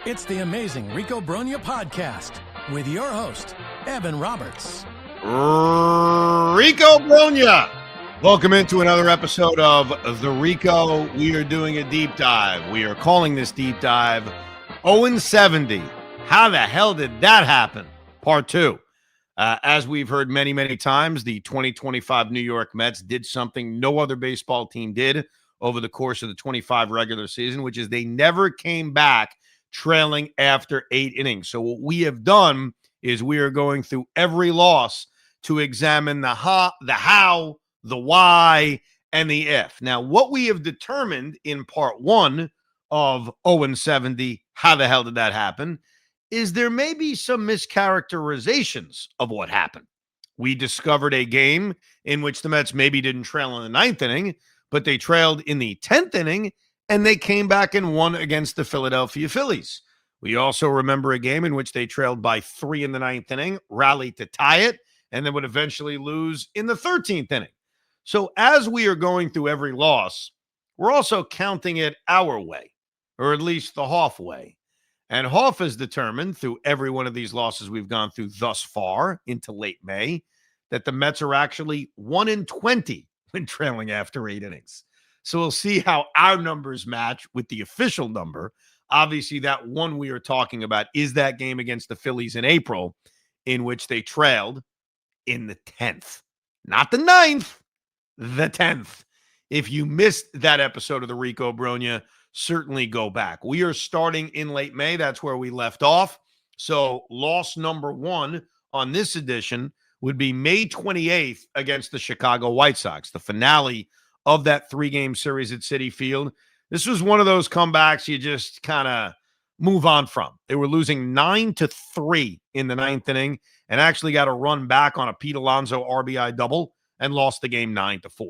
It's the amazing Rico Brogna podcast with your host, Evan Roberts. Rico Brogna. Welcome into another episode of The Rico. We are doing a deep dive. We are calling this deep dive 0-70. How the hell did that happen? Part 2. As we've heard many, many times, the 2025 New York Mets did something no other baseball team did over the course of the 25 regular season, which is they never came back trailing after 8 innings. So what we have done is we are going through every loss to examine the how, the why, and the if. Now, what we have determined in part 1 of 0-70, how the hell did that happen, is there may be some mischaracterizations of what happened. We discovered a game in which the Mets maybe didn't trail in the 9th inning, but they trailed in the 10th inning, and they came back and won against the Philadelphia Phillies. We also remember a game in which they trailed by 3 in the 9th inning, rallied to tie it, and then would eventually lose in the 13th inning. So as we are going through every loss, we're also counting it our way, or at least the Hoff way. And Hoff has determined through every one of these losses we've gone through thus far into late May that the Mets are actually 1-20 when trailing after 8 innings. So we'll see how our numbers match with the official number. Obviously, that one we are talking about is that game against the Phillies in April, in which they trailed in the 10th. Not the 9th, the 10th. If you missed that episode of the Rico Brogna, certainly go back. We are starting in late May. That's where we left off. So loss number 1 on this edition would be May 28th against the Chicago White Sox, the finale of that 3-game series at Citi Field. This was one of those comebacks you just kind of move on from. They were losing 9-3 in the 9th inning and actually got a run back on a Pete Alonso RBI double and lost the game 9-4.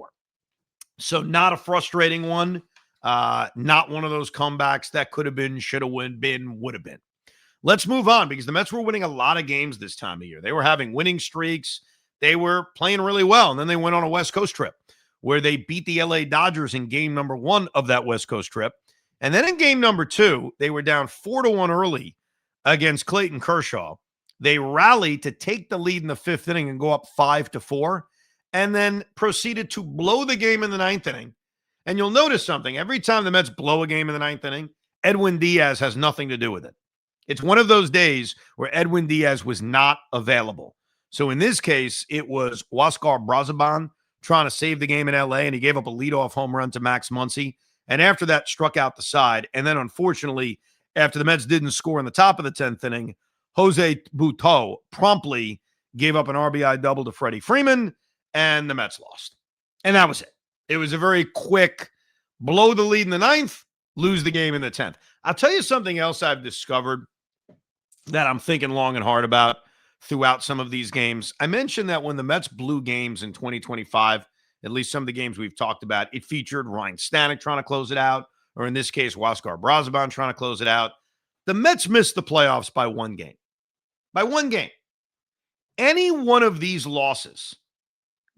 So not a frustrating one. Not one of those comebacks that could have been, should have been, would have been. Let's move on because the Mets were winning a lot of games this time of year. They were having winning streaks. They were playing really well. And then they went on a West Coast trip where they beat the LA Dodgers in game number 1 of that West Coast trip. And then in game number 2, they were down 4-1 early against Clayton Kershaw. They rallied to take the lead in the 5th inning and go up 5-4, and then proceeded to blow the game in the 9th inning. And you'll notice something. Every time the Mets blow a game in the 9th inning, Edwin Diaz has nothing to do with it. It's one of those days where Edwin Diaz was not available. So in this case, it was Huascar Brazaban trying to save the game in LA, and he gave up a leadoff home run to Max Muncy. And after that, struck out the side. And then, unfortunately, after the Mets didn't score in the top of the 10th inning, Jose Butto promptly gave up an RBI double to Freddie Freeman, and the Mets lost. And that was it. It was a very quick blow the lead in the 9th, lose the game in the 10th. I'll tell you something else I've discovered that I'm thinking long and hard about throughout some of these games. I mentioned that when the Mets blew games in 2025, at least some of the games we've talked about, it featured Ryan Stanek trying to close it out, or in this case, Huascar Brazaban trying to close it out. The Mets missed the playoffs by 1 game. By 1 game. Any one of these losses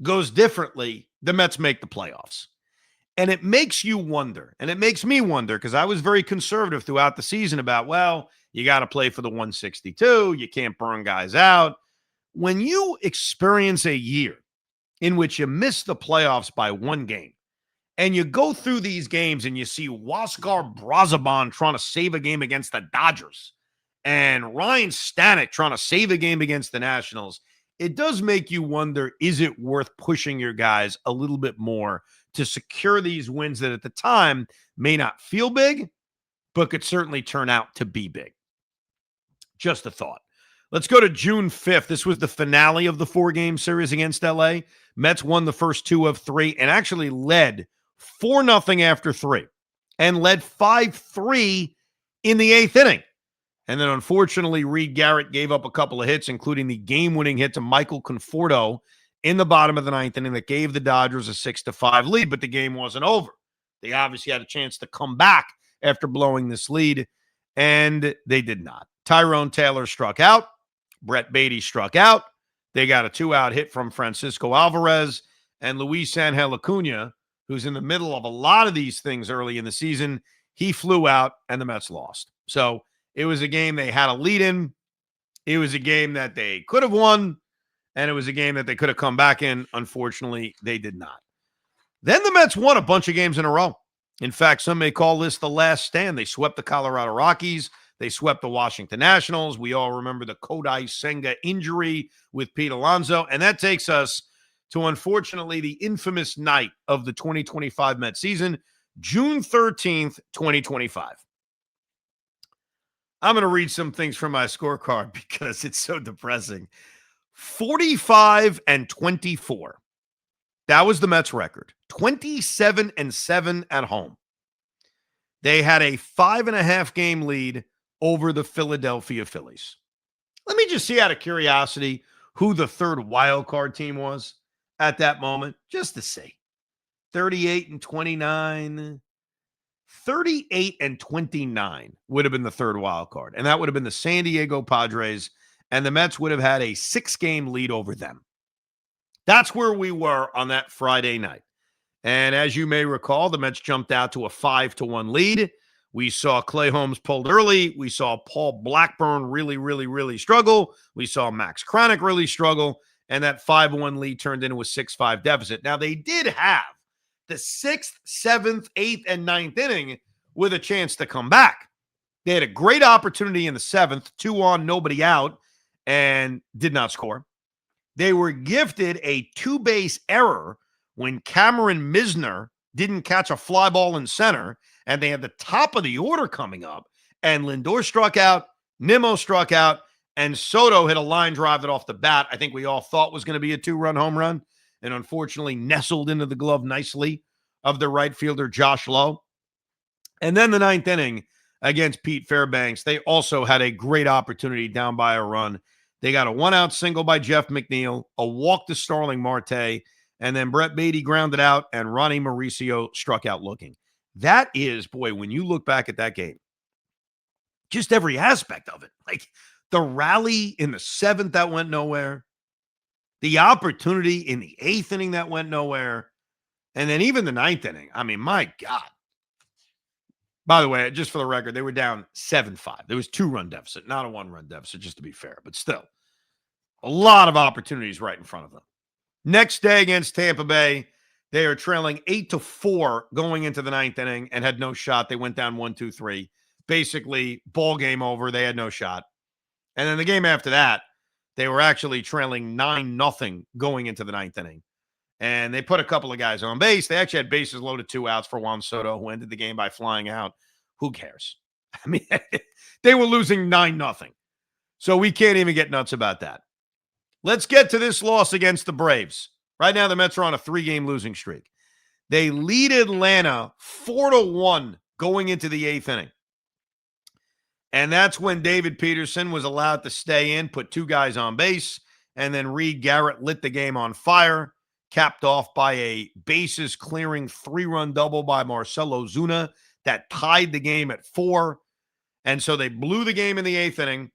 goes differently, the Mets make the playoffs. And it makes you wonder, and it makes me wonder, because I was very conservative throughout the season about, well, you got to play for the 162. You can't burn guys out. When you experience a year in which you miss the playoffs by 1 game, and you go through these games and you see Huascar Brazaban trying to save a game against the Dodgers and Ryan Stanek trying to save a game against the Nationals, it does make you wonder, is it worth pushing your guys a little bit more to secure these wins that at the time may not feel big, but could certainly turn out to be big? Just a thought. Let's go to June 5th. This was the finale of the 4-game series against LA. Mets won the first 2 of 3 and actually led 4-0 after 3 and led 5-3 in the 8th inning. And then, unfortunately, Reed Garrett gave up a couple of hits, including the game-winning hit to Michael Conforto in the bottom of the 9th inning that gave the Dodgers a 6-5 lead, but the game wasn't over. They obviously had a chance to come back after blowing this lead, and they did not. Tyrone Taylor struck out. Brett Beatty struck out. They got a 2-out hit from Francisco Alvarez, and Luis Angel Acuna, who's in the middle of a lot of these things early in the season, he flew out, and the Mets lost. So It was a game they had a lead in. It was a game that they could have won, and it was a game that they could have come back in. Unfortunately, they did not. Then the Mets won a bunch of games in a row. In fact, some may call this the last stand. They swept the Colorado Rockies. They swept the Washington Nationals. We all remember the Kodai Senga injury with Pete Alonso. And that takes us to, unfortunately, the infamous night of the 2025 Mets season, June 13th, 2025. I'm going to read some things from my scorecard because it's so depressing. 45-24. That was the Mets record. 27-7 at home. They had a 5.5 game lead over the Philadelphia Phillies. Let me just see out of curiosity who the third wild card team was at that moment, just to see. 38-29. 38-29 would have been the third wild card, and that would have been the San Diego Padres, and the Mets would have had a 6-game lead over them. That's where we were on that Friday night. And as you may recall, the Mets jumped out to a 5-1 lead. We saw Clay Holmes pulled early. We saw Paul Blackburn really struggle. We saw Max Kranick really struggle. And that 5-1 lead turned into a 6-5 deficit. Now, they did have the 6th, 7th, 8th, and 9th inning with a chance to come back. They had a great opportunity in the 7th, 2 on, nobody out, and did not score. They were gifted a 2-base error when Cameron Misner didn't catch a fly ball in center, and they had the top of the order coming up, and Lindor struck out, Nimmo struck out, and Soto hit a line drive that off the bat I think we all thought was going to be a 2-run home run, and unfortunately nestled into the glove nicely of the right fielder Josh Lowe. And then the 9th inning against Pete Fairbanks, they also had a great opportunity down by a run. They got a 1-out single by Jeff McNeil, a walk to Starling Marte, and then Brett Beatty grounded out, and Ronnie Mauricio struck out looking. That is, boy, when you look back at that game, just every aspect of it. Like the rally in the 7th that went nowhere, the opportunity in the 8th inning that went nowhere, and then even the 9th inning. I mean, my God. By the way, just for the record, they were down 7-5. There was 2-run deficit, not a 1-run deficit, just to be fair. But still, a lot of opportunities right in front of them. Next day against Tampa Bay, they are trailing 8-4 going into the 9th inning and had no shot. They went down 1-2-3. Basically, ball game over. They had no shot. And then the game after that, they were actually trailing 9-0 going into the 9th inning. And they put a couple of guys on base. They actually had bases loaded, 2 outs for Juan Soto, who ended the game by flying out. Who cares? I mean, they were losing 9-0. So we can't even get nuts about that. Let's get to this loss against the Braves. Right now, the Mets are on a 3-game losing streak. They lead Atlanta 4-1 going into the 8th inning. And that's when David Peterson was allowed to stay in, put 2 guys on base, and then Reed Garrett lit the game on fire, capped off by a bases-clearing 3-run double by Marcelo Zuna that tied the game at 4. And so they blew the game in the 8th inning,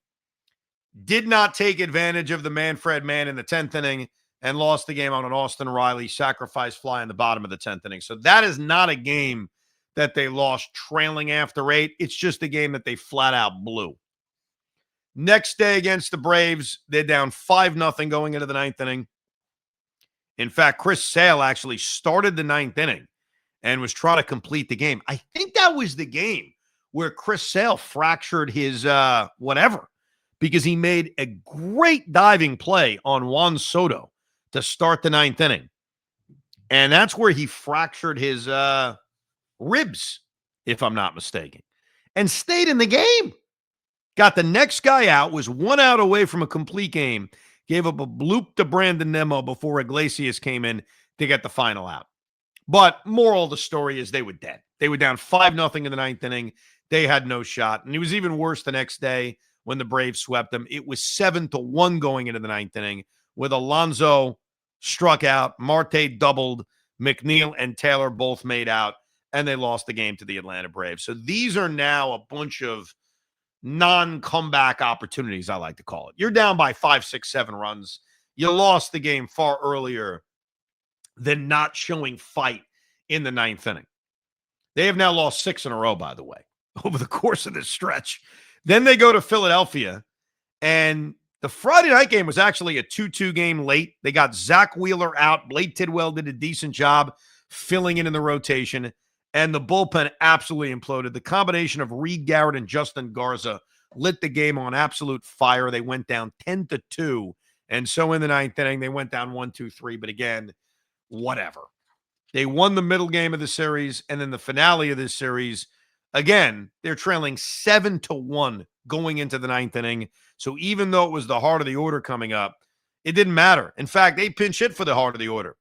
did not take advantage of the Manfred man in the 10th inning, and lost the game on an Austin Riley sacrifice fly in the bottom of the 10th inning. So that is not a game that they lost trailing after 8. It's just a game that they flat out blew. Next day against the Braves, they're down 5-0 going into the 9th inning. In fact, Chris Sale actually started the 9th inning and was trying to complete the game. I think that was the game where Chris Sale fractured his whatever, because he made a great diving play on Juan Soto to start the 9th inning. And that's where he fractured his ribs, if I'm not mistaken, and stayed in the game. Got the next guy out, was 1 out away from a complete game, gave up a bloop to Brandon Nimmo before Iglesias came in to get the final out. But moral of the story is they were dead. They were down 5-0 in the 9th inning. They had no shot. And it was even worse the next day when the Braves swept them. It was 7-1 going into the 9th inning with Alonso struck out, Marte doubled, McNeil and Taylor both made out, and they lost the game to the Atlanta Braves. So these are now a bunch of non-comeback opportunities, I like to call it. You're down by 5, 6, 7 runs. You lost the game far earlier than not showing fight in the 9th inning. They have now lost 6 in a row, by the way, over the course of this stretch. Then they go to Philadelphia, and the Friday night game was actually a 2-2 game late. They got Zach Wheeler out. Blake Tidwell did a decent job filling in the rotation, and the bullpen absolutely imploded. The combination of Reed Garrett and Justin Garza lit the game on absolute fire. They went down 10-2, and so in the ninth inning, they went down 1-2-3, but again, whatever. They won the middle game of the series, and then the finale of this series, again, they're trailing 7-1 going into the ninth inning. So even though it was the heart of the order coming up, it didn't matter. In fact, they pinch hit for the heart of the order.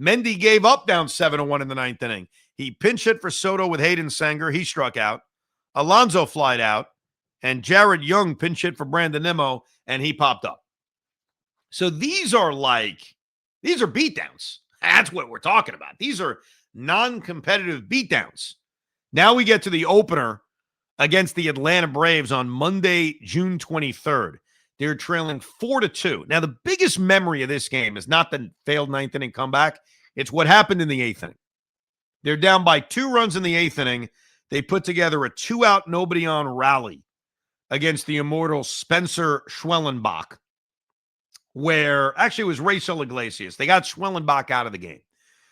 Mendy gave up down 7-1 in the ninth inning. He pinch hit for Soto with Hayden Sanger. He struck out. Alonso flied out. And Jared Young pinch hit for Brandon Nimmo, and he popped up. So these are beatdowns. That's what we're talking about. These are non-competitive beatdowns. Now we get to the opener against the Atlanta Braves on Monday, June 23rd. They're trailing 4-2. Now, the biggest memory of this game is not the failed ninth inning comeback. It's what happened in the eighth inning. They're down by 2 runs in the eighth inning. They put together a 2-out, nobody on rally against the immortal Spencer Schwellenbach, where actually it was Racel Iglesias. They got Schwellenbach out of the game.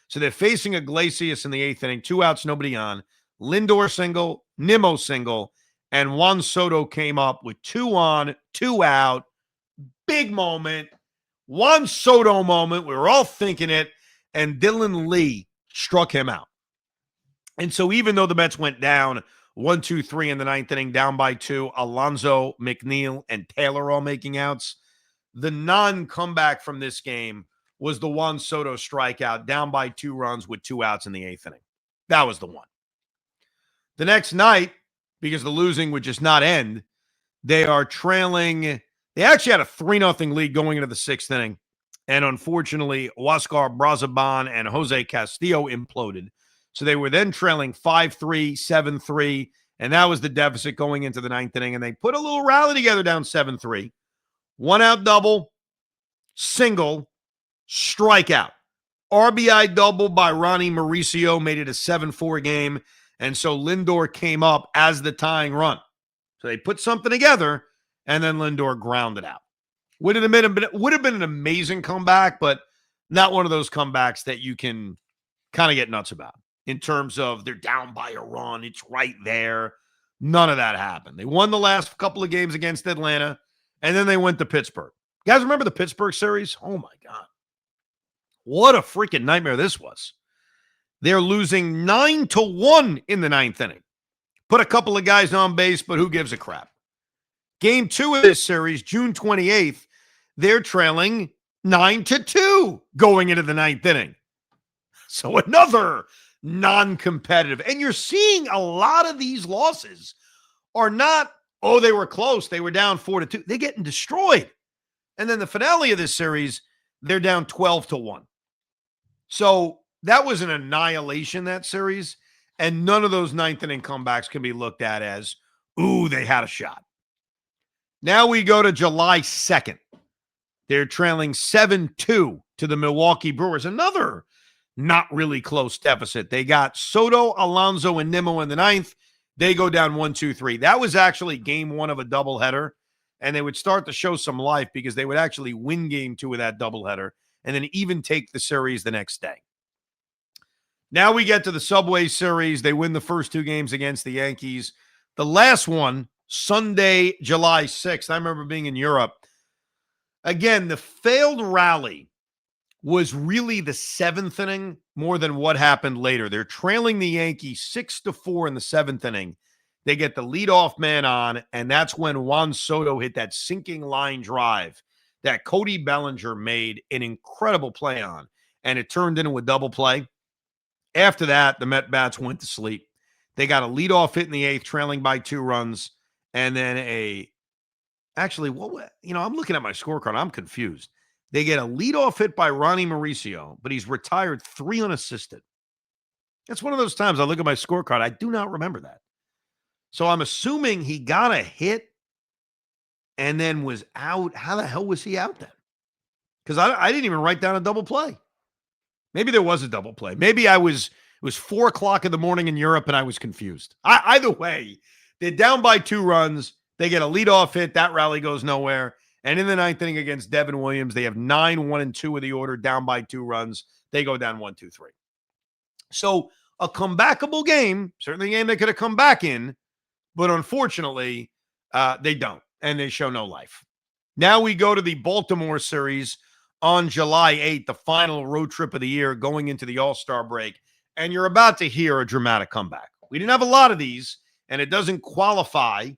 So they're facing Iglesias in the eighth inning, 2 outs, nobody on. Lindor single, Nimmo single, and Juan Soto came up with 2 on, 2 out. Big moment. Juan Soto moment. We were all thinking it, and Dylan Lee struck him out. And so even though the Mets went down 1-2-3 in the ninth inning, down by 2, Alonso, McNeil, and Taylor all making outs, the non-comeback from this game was the Juan Soto strikeout, down by 2 runs with 2 outs in the eighth inning. That was the one. The next night, because the losing would just not end, they are trailing. They actually had a 3-0 lead going into the sixth inning. And unfortunately, Oscar Brazaban and Jose Castillo imploded. So they were then trailing 5-3, 7-3, and that was the deficit going into the ninth inning. And they put a little rally together down 7-3. 1-out double, single, strikeout. RBI double by Ronnie Mauricio made it a 7-4 game. And so Lindor came up as the tying run. So they put something together, and then Lindor grounded out. Would have been an amazing comeback, but not one of those comebacks that you can kind of get nuts about in terms of they're down by a run. It's right there. None of that happened. They won the last couple of games against Atlanta, and then they went to Pittsburgh. You guys remember the Pittsburgh series? Oh, my God. What a freaking nightmare this was. They're losing 9-1 in the ninth inning. Put a couple of guys on base, but who gives a crap? Game 2 of this series, June 28th, they're trailing 9-2 going into the ninth inning. So another non-competitive. And you're seeing a lot of these losses are not, oh, they were close. They were down 4-2. They're getting destroyed. And then the finale of this series, they're down 12-1. So that was an annihilation, that series. And none of those ninth inning comebacks can be looked at as, ooh, they had a shot. Now we go to July 2nd. They're trailing 7-2 to the Milwaukee Brewers. Another not really close deficit. They got Soto, Alonso, and Nimmo in the ninth. They go down 1-2-3. That was actually game 1 of a doubleheader. And they would start to show some life because they would actually win game 2 of that doubleheader and then even take the series the next day. Now we get to the Subway Series. They win the first 2 games against the Yankees. The last one, Sunday, July 6th. I remember being in Europe. Again, the failed rally was really the 7th inning more than what happened later. They're trailing the Yankees 6-4 in the 7th inning. They get the leadoff man on, and that's when Juan Soto hit that sinking line drive that Cody Bellinger made an incredible play on, and it turned into a double play. After that, the Met bats went to sleep. They got a leadoff hit in the 8th, trailing by 2 runs, and then I'm looking at my scorecard. I'm confused. They get a leadoff hit by Ronnie Mauricio, but he's retired 3 unassisted. That's one of those times I look at my scorecard. I do not remember that. So I'm assuming he got a hit and then was out. How the hell was he out then? Because I didn't even write down a double play. Maybe there was a double play. Maybe it was 4:00 in the morning in Europe and I was confused. Either way, they're down by 2 runs. They get a leadoff hit. That rally goes nowhere. And in the ninth inning against Devin Williams, they have 9-1-2 of the order, down by 2 runs. They go down 1-2-3. So a comebackable game, certainly a game they could have come back in, but unfortunately, they don't, and they show no life. Now we go to the Baltimore series on July 8th, the final road trip of the year, going into the All-Star break, and you're about to hear a dramatic comeback. We didn't have a lot of these, and it doesn't qualify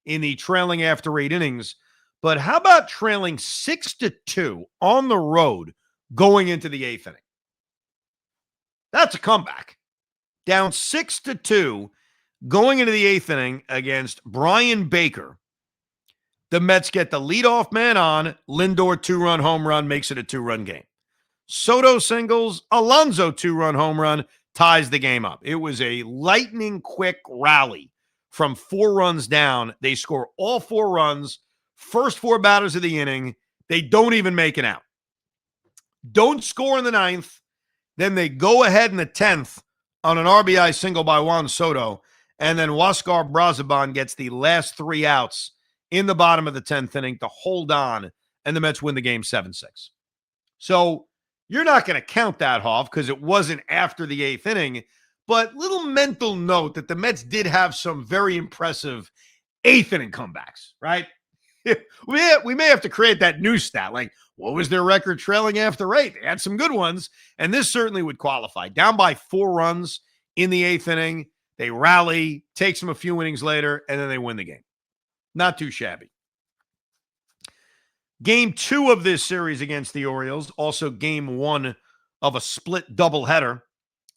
in the trailing after 8 innings, but how about trailing 6-2 on the road going into the 8th inning? That's a comeback. Down 6-2 going into the 8th inning against Brian Baker. The Mets get the leadoff man on. Lindor 2-run home run makes it a 2-run game. Soto singles. Alonso 2-run home run ties the game up. It was a lightning quick rally from 4 runs down. They score all 4 runs. First 4 batters of the inning. They don't even make an out. Don't score in the 9th. Then they go ahead in the 10th on an RBI single by Juan Soto. And then Huascar Brazaban gets the last 3 outs in the bottom of the 10th inning to hold on. And the Mets win the game 7-6. So you're not going to count that, Hoff, because it wasn't after the 8th inning. But little mental note that the Mets did have some very impressive 8th inning comebacks, right? We may have to create that new stat. Like, what was their record trailing after 8? They had some good ones, and this certainly would qualify. Down by 4 runs in the 8th inning, they rally, takes them a few innings later, and then they win the game. Not too shabby. Game 2 of this series against the Orioles, also game 1 of a split doubleheader.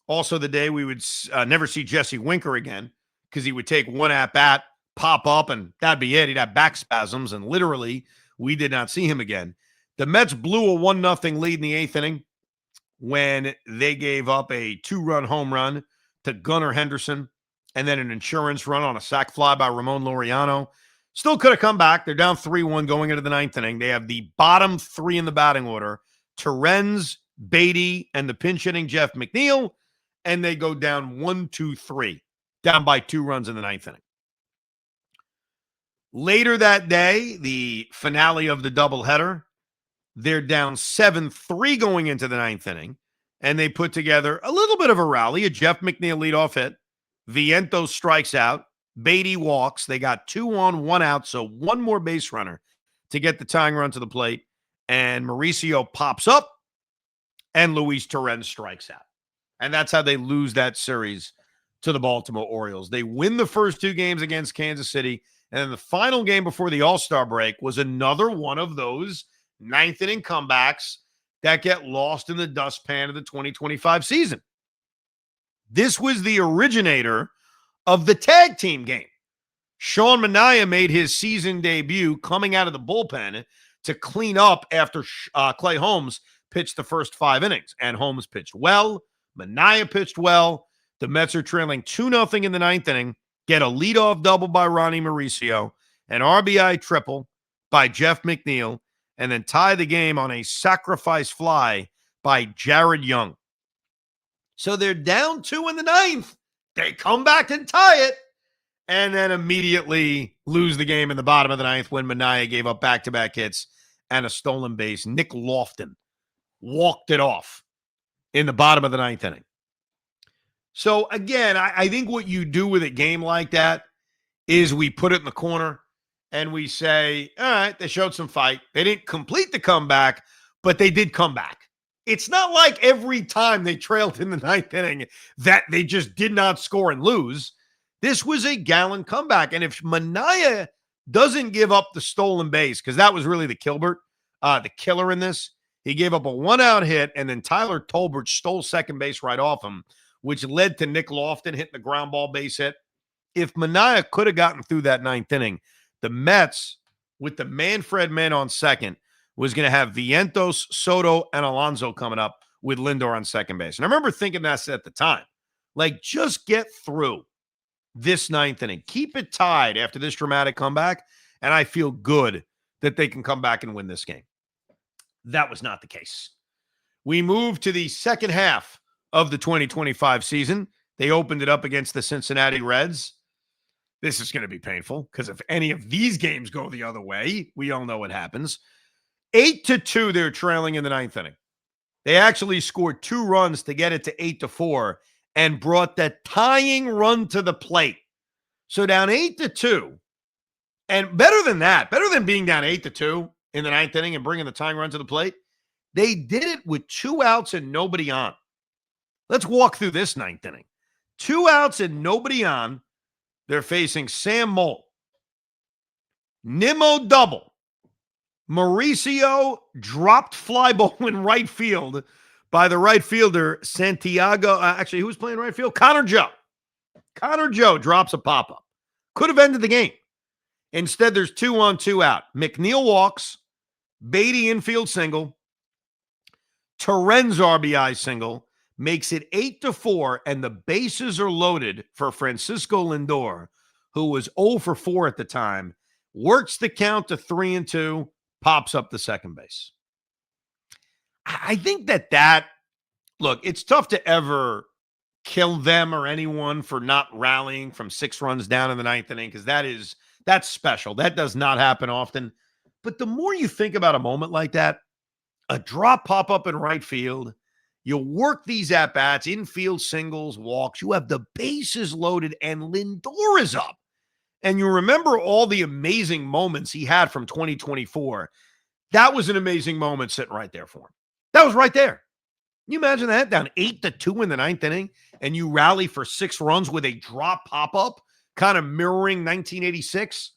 Also the day we would never see Jesse Winker again because he would take 1 at-bat, pop up, and that'd be it. He'd have back spasms, and literally, we did not see him again. The Mets blew a 1-0 lead in the 8th inning when they gave up a 2-run home run to Gunnar Henderson and then an insurance run on a sac fly by Ramon Laureano. Still could have come back. They're down 3-1 going into the 9th inning. They have the bottom 3 in the batting order, Terrens, Beatty, and the pinch hitting Jeff McNeil, and they go down 1-2-3, down by 2 runs in the 9th inning. Later that day, the finale of the doubleheader, they're down 7-3 going into the 9th inning, and they put together a little bit of a rally. A Jeff McNeil leadoff hit. Vientos strikes out. Beatty walks. They got 2 on, 1 out, so 1 more base runner to get the tying run to the plate. And Mauricio pops up, and Luis Torrens strikes out. And that's how they lose that series to the Baltimore Orioles. They win the first 2 games against Kansas City, and then the final game before the All-Star break was another one of those 9th inning comebacks that get lost in the dustpan of the 2025 season. This was the originator of the tag team game. Sean Manaea made his season debut coming out of the bullpen to clean up after Clay Holmes pitched the first 5 innings. And Holmes pitched well. Manaea pitched well. The Mets are trailing 2-0 in the 9th inning, get a leadoff double by Ronnie Mauricio, an RBI triple by Jeff McNeil, and then tie the game on a sacrifice fly by Jared Young. So they're down 2 in the 9th. They come back and tie it, and then immediately lose the game in the bottom of the 9th when Manaea gave up back-to-back hits and a stolen base. Nick Lofton walked it off in the bottom of the 9th inning. So, again, I think what you do with a game like that is we put it in the corner and we say, all right, they showed some fight. They didn't complete the comeback, but they did come back. It's not like every time they trailed in the 9th inning that they just did not score and lose. This was a gallant comeback. And if Manaea doesn't give up the stolen base, because that was really the killer in this, he gave up a 1-out hit, and then Tyler Tolbert stole second base right off him, which led to Nick Lofton hitting the ground ball base hit. If Manaea could have gotten through that 9th inning, the Mets, with the Manfred man on second, was going to have Vientos, Soto, and Alonso coming up with Lindor on second base. And I remember thinking that at the time. Like, just get through this 9th inning. Keep it tied after this dramatic comeback, and I feel good that they can come back and win this game. That was not the case. We move to the second half of the 2025 season. They opened it up against the Cincinnati Reds. This is going to be painful because if any of these games go the other way, we all know what happens. 8-2, they're trailing in the ninth inning. They actually scored 2 runs to get it to 8-4 and brought the tying run to the plate. So down 8-2, and better than that, better than being down 8-2 in the ninth inning and bringing the tying run to the plate, they did it with 2 outs and nobody on. Let's walk through this ninth inning. 2 outs and nobody on. They're facing Sam Moll. Nimmo double. Mauricio dropped fly ball in right field by the right fielder, Santiago. Actually, who was playing right field? Connor Joe. Connor Joe drops a pop-up. Could have ended the game. Instead, there's 2 on, 2 out. McNeil walks. Beatty infield single. Torrens RBI single. Makes it 8-4, and the bases are loaded for Francisco Lindor, who was 0 for 4 at the time. Works the count to 3-2. Pops up the second base. I think that look, it's tough to ever kill them or anyone for not rallying from 6 runs down in the ninth inning because that's special. That does not happen often. But the more you think about a moment like that, a drop pop up in right field, you work these at-bats, infield singles, walks, you have the bases loaded, and Lindor is up. And you remember all the amazing moments he had from 2024. That was an amazing moment sitting right there for him. That was right there. Can you imagine that? Down 8-2 in the ninth inning, and you rally for 6 runs with a drop pop-up, kind of mirroring 1986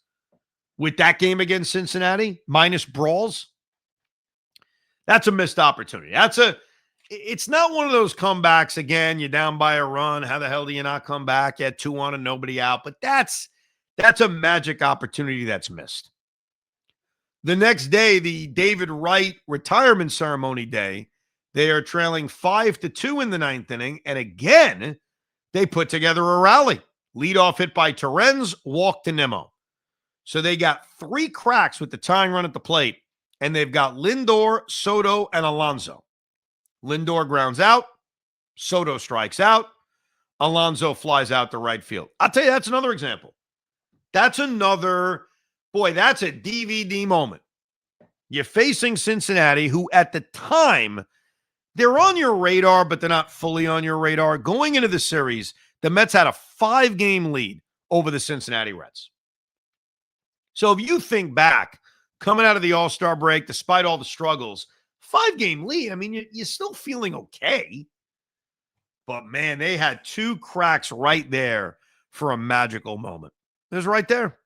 with that game against Cincinnati, minus brawls. That's a missed opportunity. It's not one of those comebacks, again, you're down by a run. How the hell do you not come back? You had 2 on and nobody out. But that's a magic opportunity that's missed. The next day, the David Wright retirement ceremony day, they are trailing 5-2 in the ninth inning. And again, they put together a rally. Leadoff hit by Torrens, walk to Nimmo. So they got 3 cracks with the tying run at the plate. And they've got Lindor, Soto, and Alonso. Lindor grounds out. Soto strikes out. Alonso flies out to right field. I'll tell you, that's another example. That's a DVD moment. You're facing Cincinnati, who at the time, they're on your radar, but they're not fully on your radar. Going into the series, the Mets had a 5-game lead over the Cincinnati Reds. So if you think back, coming out of the All-Star break, despite all the struggles, 5-game lead, I mean, you're still feeling okay. But, man, they had 2 cracks right there for a magical moment. It was right there.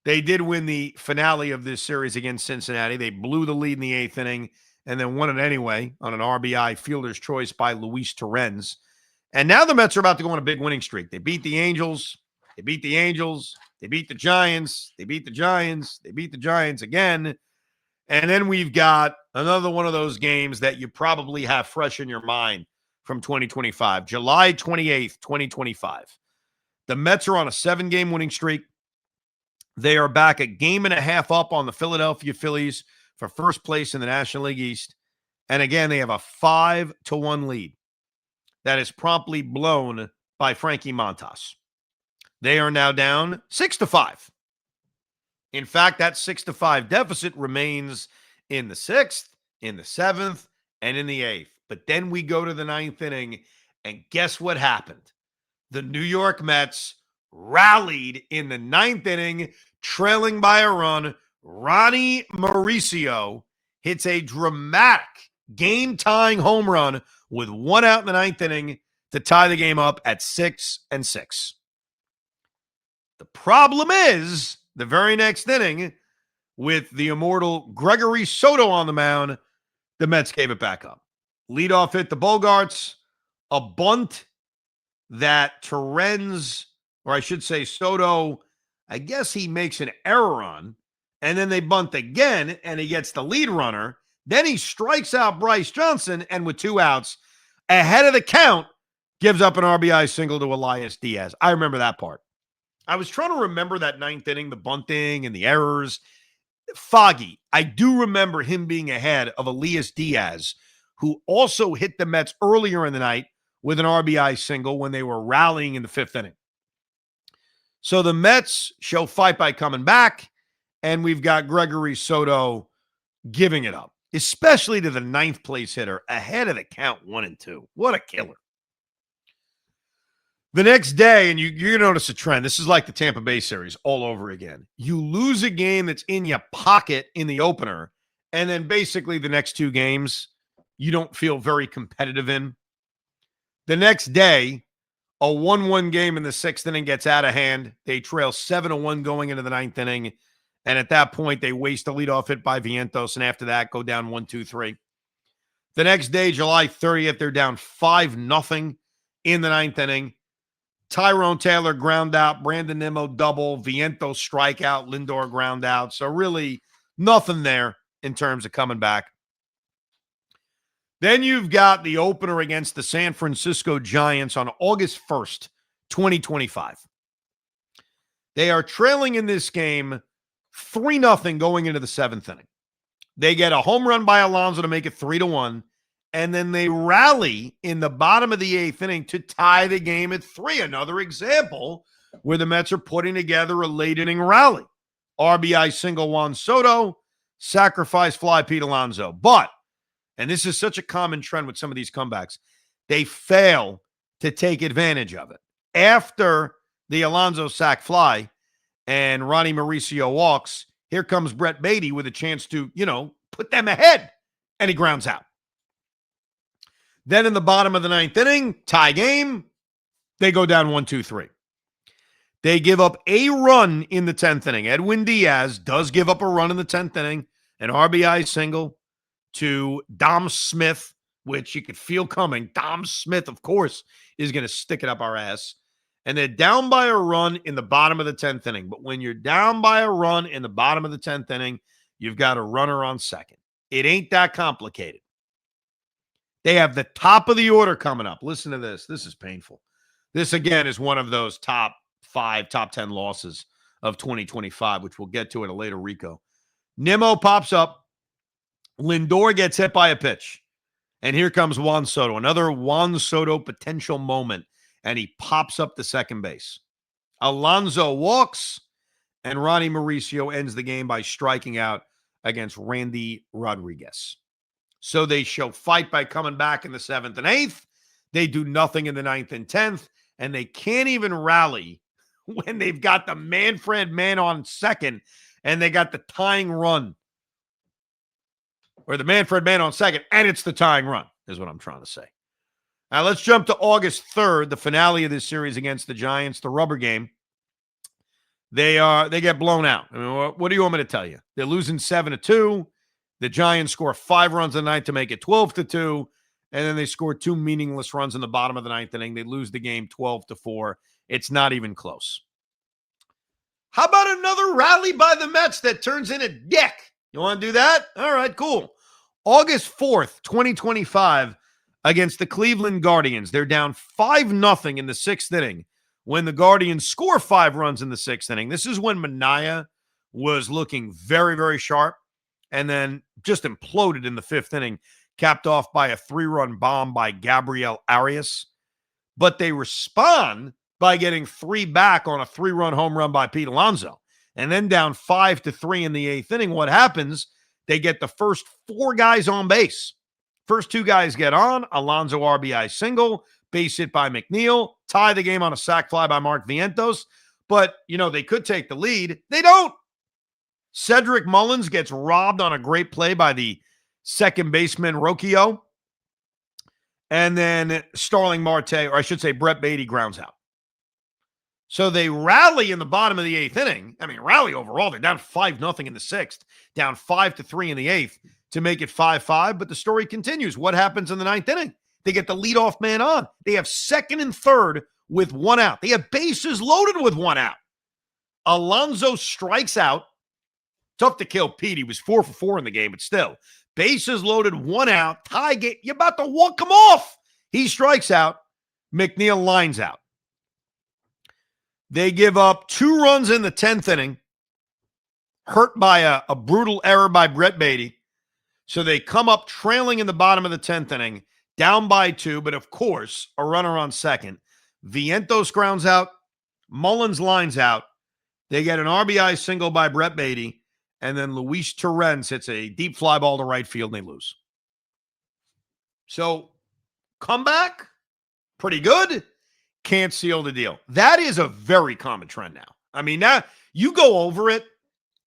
They did win the finale of this series against Cincinnati. They blew the lead in the 8th inning and then won it anyway on an RBI fielder's choice by Luis Torrens. And now the Mets are about to go on a big winning streak. They beat the Angels. They beat the Angels. They beat the Giants. They beat the Giants. They beat the Giants again. And then we've got another one of those games that you probably have fresh in your mind from 2025, July 28th, 2025. The Mets are on a 7-game winning streak. They are back a game and a half up on the Philadelphia Phillies for first place in the National League East. And again, they have a 5-1 lead that is promptly blown by Frankie Montas. They are now down 6-5. In fact, that 6-5 deficit remains in the 6th, in the 7th, and in the 8th. But then we go to the 9th inning, and guess what happened? The New York Mets rallied in the 9th inning, trailing by a run. Ronnie Mauricio hits a dramatic game-tying home run with 1 out in the 9th inning to tie the game up at 6-6. The problem is, the very next inning, with the immortal Gregory Soto on the mound, the Mets gave it back up. Leadoff hit the Bogarts, a bunt that Torrens, or I should say Soto, I guess he makes an error on, and then they bunt again, and he gets the lead runner. Then he strikes out Bryce Johnson, and with 2 outs, ahead of the count, gives up an RBI single to Elias Diaz. I remember that part. I was trying to remember that 9th inning, the bunting and the errors. Foggy. I do remember him being ahead of Elias Diaz, who also hit the Mets earlier in the night with an RBI single when they were rallying in the 5th inning. So the Mets show fight by coming back, and we've got Gregory Soto giving it up, especially to the ninth place hitter ahead of the count 1-2. What a killer. The next day, and you're going to notice a trend. This is like the Tampa Bay series all over again. You lose a game that's in your pocket in the opener, and then basically the next two games you don't feel very competitive in. The next day, a 1-1 game in the sixth inning gets out of hand. They trail 7-1 going into the ninth inning, and at that point, they waste a leadoff hit by Vientos, and after that, go down 1-2-3. The next day, July 30th, they're down 5-0 in the ninth inning. Tyrone Taylor ground out, Brandon Nimmo double, Vientos strikeout, Lindor ground out. So really nothing there in terms of coming back. Then you've got the opener against the San Francisco Giants on August 1st, 2025. They are trailing in this game 3-0 going into the seventh inning. They get a home run by Alonso to make it 3-1. And then they rally in the bottom of the eighth inning to tie the game at 3. Another example where the Mets are putting together a late inning rally. RBI single Juan Soto, sacrifice fly Pete Alonso. But, and this is such a common trend with some of these comebacks, they fail to take advantage of it. After the Alonso sac fly and Ronnie Mauricio walks, here comes Brett Beatty with a chance to, put them ahead. And he grounds out. Then in the bottom of the ninth inning, tie game, they go down 1-2-3. They give up a run in the 10th inning. Edwin Diaz does give up a run in the 10th inning, an RBI single to Dom Smith, which you could feel coming. Dom Smith, of course, is going to stick it up our ass. And they're down by a run in the bottom of the 10th inning. But when you're down by a run in the bottom of the 10th inning, you've got a runner on second. It ain't that complicated. They have the top of the order coming up. Listen to this. This is painful. This, again, is one of those top 5, top 10 losses of 2025, which we'll get to at a later Rico. Nimmo pops up. Lindor gets hit by a pitch. And here comes Juan Soto. Another Juan Soto potential moment. And he pops up to second base. Alonso walks. And Ronnie Mauricio ends the game by striking out against Randy Rodriguez. So they show fight by coming back in the 7th and 8th. They do nothing in the 9th and 10th. And they can't even rally when they've got the Manfred man on second and they got the tying run. Or the Manfred man on second, and it's the tying run, is what I'm trying to say. Now let's jump to August 3rd, the finale of this series against the Giants, the rubber game. They get blown out. I mean, what do you want me to tell you? They're losing 7-2. The Giants score 5 runs in the ninth to make it 12-2, and then they score 2 meaningless runs in the bottom of the ninth inning. They lose the game 12-4. It's not even close. How about another rally by the Mets that turns in a deck? You want to do that? All right, cool. August 4th, 2025, against the Cleveland Guardians. They're down 5-0 in the 6th inning when the Guardians score 5 runs in the 6th inning. This is when Minaya was looking very, very sharp. And then just imploded in the 5th inning, capped off by a 3-run bomb by Gabriel Arias. But they respond by getting 3 back on a 3-run home run by Pete Alonso. And then down 5-3 in the 8th inning, what happens? They get the first 4 guys on base. First 2 guys get on, Alonso RBI single, base hit by McNeil, tie the game on a sac fly by Mark Vientos. But, they could take the lead. They don't. Cedric Mullins gets robbed on a great play by the second baseman, Rocchio. And then Starling Marte, or I should say Brett Beatty, grounds out. So they rally in the bottom of the 8th inning. I mean, rally overall. They're down 5-0 in the 6th, down 5-3 in the 8th to make it 5-5. But the story continues. What happens in the 9th inning? They get the leadoff man on. They have second and third with 1 out. They have bases loaded with 1 out. Alonso strikes out. Tough to kill Pete. He was 4 for 4 in the game, but still. Bases loaded, 1 out. Tie game. You're about to walk him off. He strikes out. McNeil lines out. They give up 2 runs in the 10th inning, hurt by a brutal error by Brett Beatty. So they come up trailing in the bottom of the 10th inning, down by 2, but of course, a runner on second. Vientos grounds out. Mullins lines out. They get an RBI single by Brett Beatty, and then Luis Torrens hits a deep fly ball to right field, and they lose. So, comeback, pretty good. Can't seal the deal. That is a very common trend now. I mean, now you go over it.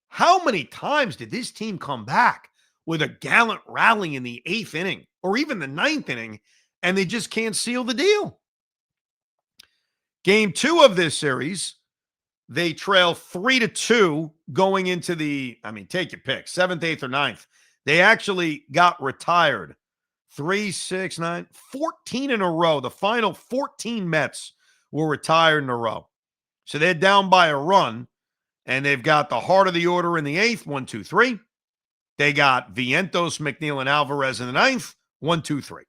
How many times did this team come back with a gallant rally in the 8th inning or even the 9th inning, and they just can't seal the deal? Game 2 of this series, they trail 3-2 going into the, take your pick, 7th, 8th, or 9th. They actually got retired 3, 6, 9, 14 in a row. The final 14 Mets were retired in a row. So they're down by a run, and they've got the heart of the order in the 8th, 1, 2, 3. They got Vientos, McNeil, and Alvarez in the 9th, 1, 2, 3.